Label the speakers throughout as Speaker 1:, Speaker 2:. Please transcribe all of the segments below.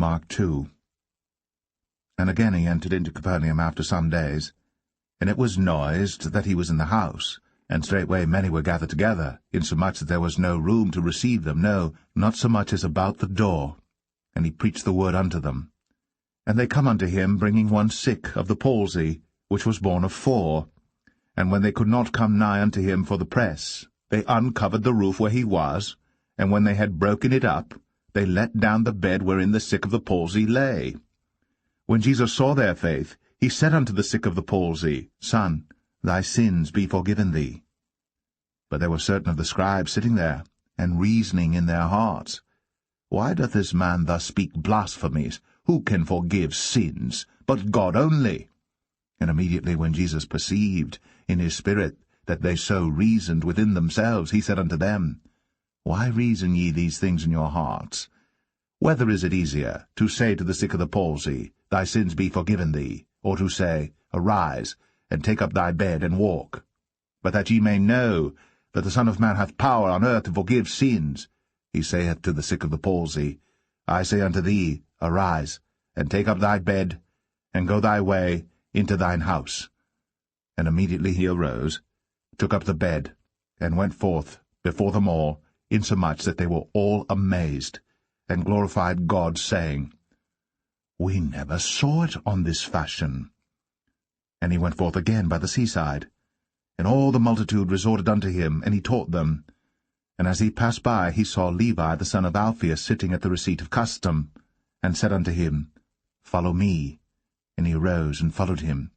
Speaker 1: Mark 2. And again he entered into Capernaum after some days, and it was noised that he was in the house, and straightway many were gathered together, insomuch that there was no room to receive them, no, not so much as about the door. And he preached the word unto them. And they come unto him, bringing one sick of the palsy, which was born of 4. And when they could not come nigh unto him for the press, they uncovered the roof where he was, and when they had broken it up, they let down the bed wherein the sick of the palsy lay. When Jesus saw their faith, he said unto the sick of the palsy, Son, thy sins be forgiven thee. But there were certain of the scribes sitting there, and reasoning in their hearts, Why doth this man thus speak blasphemies? Who can forgive sins, but God only? And immediately when Jesus perceived in his spirit that they so reasoned within themselves, he said unto them, Why reason ye these things in your hearts? Whether is it easier, to say to the sick of the palsy, Thy sins be forgiven thee, or to say, Arise, and take up thy bed, and walk? But that ye may know that the Son of Man hath power on earth to forgive sins, he saith to the sick of the palsy, I say unto thee, Arise, and take up thy bed, and go thy way into thine house. And immediately he arose, took up the bed, and went forth before them all, insomuch that they were all amazed, and glorified God, saying, We never saw it on this fashion. And he went forth again by the seaside, and all the multitude resorted unto him, and he taught them. And as he passed by, he saw Levi the son of Alphaeus sitting at the receipt of custom, and said unto him, Follow me. And he arose and followed him.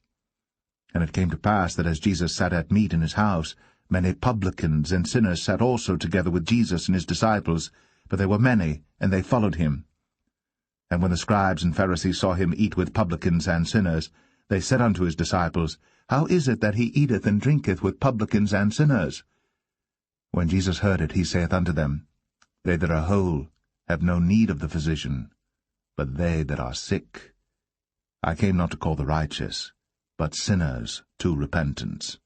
Speaker 1: And it came to pass that as Jesus sat at meat in his house, many publicans and sinners sat also together with Jesus and his disciples, but there were many, and they followed him. And when the scribes and Pharisees saw him eat with publicans and sinners, they said unto his disciples, How is it that he eateth and drinketh with publicans and sinners? When Jesus heard it, he saith unto them, They that are whole have no need of the physician, but they that are sick. I came not to call the righteous, but sinners to repentance.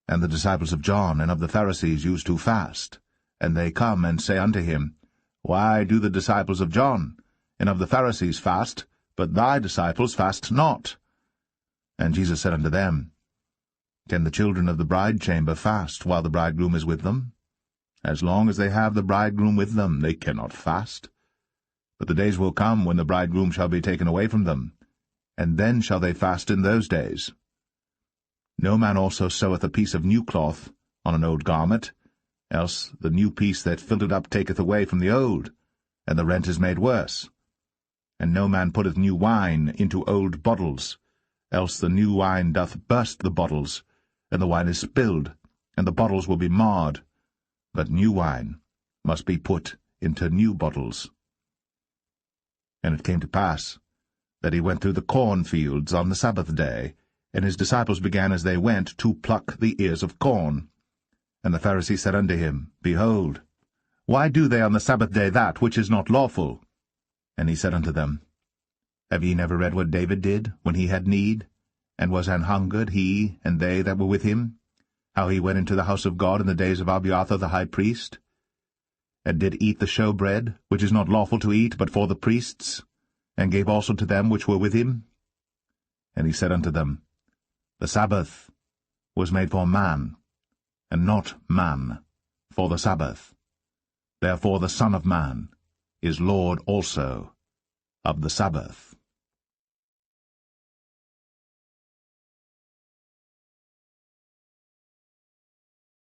Speaker 1: And the disciples of John and of the Pharisees used to fast, and they come and say unto him, Why do the disciples of John and of the Pharisees fast, but thy disciples fast not? And Jesus said unto them, Can the children of the bridechamber fast while the bridegroom is with them? As long as they have the bridegroom with them, they cannot fast. But the days will come when the bridegroom shall be taken away from them, and then shall they fast in those days. No man also seweth a piece of new cloth on an old garment, else the new piece that filled it up taketh away from the old, and the rent is made worse. And no man putteth new wine into old bottles, else the new wine doth burst the bottles, and the wine is spilled, and the bottles will be marred. But new wine must be put into new bottles. And it came to pass that he went through the cornfields on the Sabbath day, and his disciples began as they went to pluck the ears of corn. And the Pharisees said unto him, Behold, why do they on the Sabbath day that which is not lawful? And he said unto them, Have ye never read what David did when he had need, and was an hungered, he and they that were with him? How he went into the house of God in the days of Abiathar the high priest, and did eat the showbread, which is not lawful to eat but for the priests, and gave also to them which were with him? And he said unto them, The Sabbath was made for man, and not man for the Sabbath. Therefore the Son of Man is Lord also of the Sabbath.